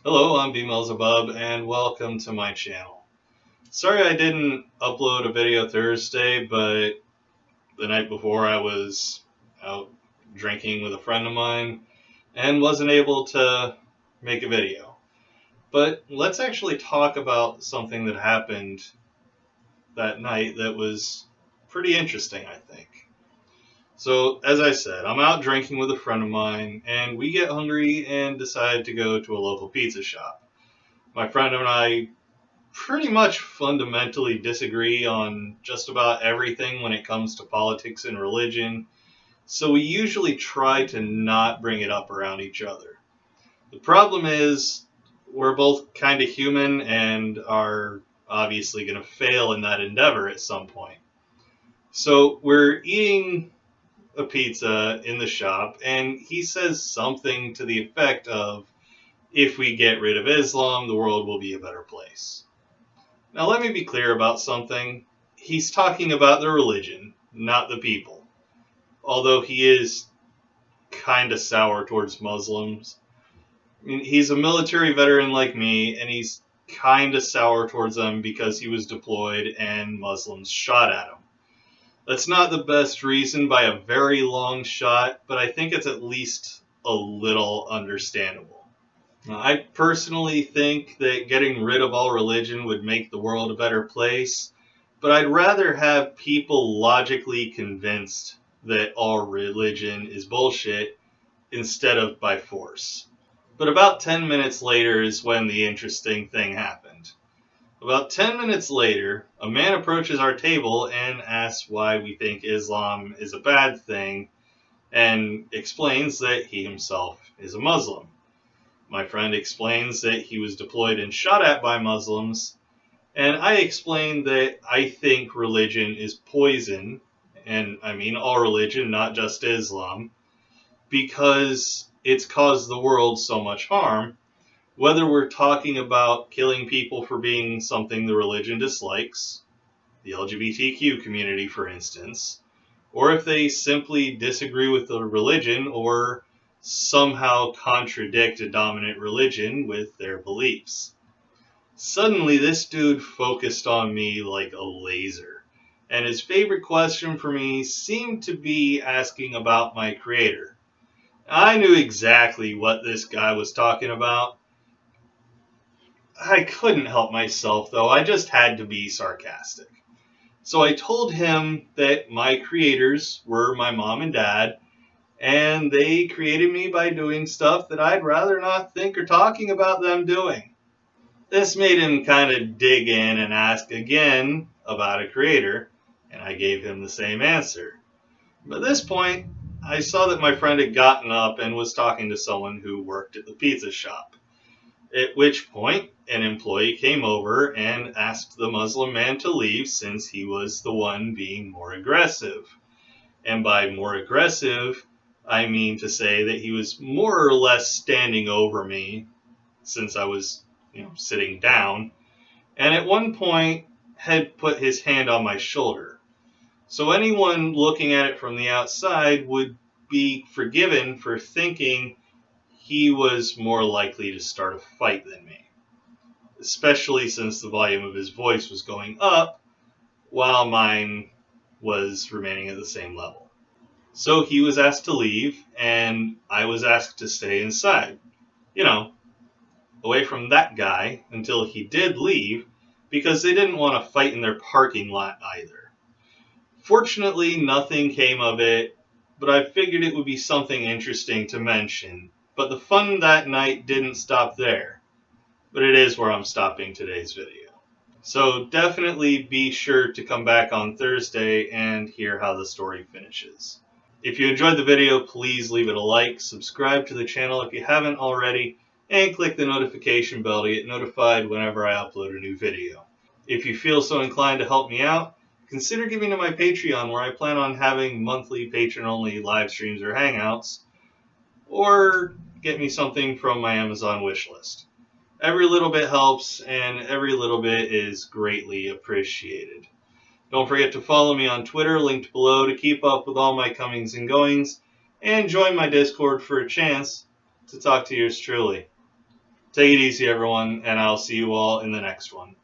Hello, I'm BMillzebub, and welcome to my channel. Sorry I didn't upload a video Thursday, but the night before I was out drinking with a friend of mine and wasn't able to make a video. But let's actually talk about something that happened that night that was pretty interesting, I think. So, as I said, I'm out drinking with a friend of mine, and we get hungry and decide to go to a local pizza shop. My friend and I pretty much fundamentally disagree on just about everything when it comes to politics and religion, so we usually try to not bring it up around each other. The problem is, we're both kind of human and are obviously going to fail in that endeavor at some point. So we're eating a pizza in the shop, and he says something to the effect of, if we get rid of Islam, the world will be a better place. Now, let me be clear about something. He's talking about the religion, not the people. Although he is kind of sour towards Muslims. I mean, he's a military veteran like me, and he's kind of sour towards them because he was deployed and Muslims shot at him. That's not the best reason by a very long shot, but I think it's at least a little understandable. I personally think that getting rid of all religion would make the world a better place, but I'd rather have people logically convinced that all religion is bullshit instead of by force. But about 10 minutes later is when the interesting thing happened. About 10 minutes later, a man approaches our table and asks why we think Islam is a bad thing and explains that he himself is a Muslim. My friend explains that he was deployed and shot at by Muslims, and I explain that I think religion is poison, and I mean all religion, not just Islam, because it's caused the world so much harm, whether we're talking about killing people for being something the religion dislikes, the LGBTQ community for instance, or if they simply disagree with the religion or somehow contradict a dominant religion with their beliefs. Suddenly, this dude focused on me like a laser, and his favorite question for me seemed to be asking about my creator. I knew exactly what this guy was talking about. I couldn't help myself, though. I just had to be sarcastic. So I told him that my creators were my mom and dad, and they created me by doing stuff that I'd rather not think or talking about them doing. This made him kind of dig in and ask again about a creator, and I gave him the same answer. But at this point, I saw that my friend had gotten up and was talking to someone who worked at the pizza shop. At which point, an employee came over and asked the Muslim man to leave since he was the one being more aggressive. And by more aggressive, I mean to say that he was more or less standing over me since I was, sitting down, and at one point had put his hand on my shoulder. So anyone looking at it from the outside would be forgiven for thinking he was more likely to start a fight than me, especially since the volume of his voice was going up while mine was remaining at the same level. So he was asked to leave, and I was asked to stay inside, away from that guy until he did leave, because they didn't want to fight in their parking lot either. Fortunately, nothing came of it, but I figured it would be something interesting to mention. But the fun that night didn't stop there. But it is where I'm stopping today's video. So definitely be sure to come back on Thursday and hear how the story finishes. If you enjoyed the video, please leave it a like, subscribe to the channel if you haven't already, and click the notification bell to get notified whenever I upload a new video. If you feel so inclined to help me out, consider giving to my Patreon, where I plan on having monthly patron-only live streams or hangouts, or get me something from my Amazon wishlist. Every little bit helps, and every little bit is greatly appreciated. Don't forget to follow me on Twitter, linked below, to keep up with all my comings and goings, and join my Discord for a chance to talk to yours truly. Take it easy, everyone, and I'll see you all in the next one.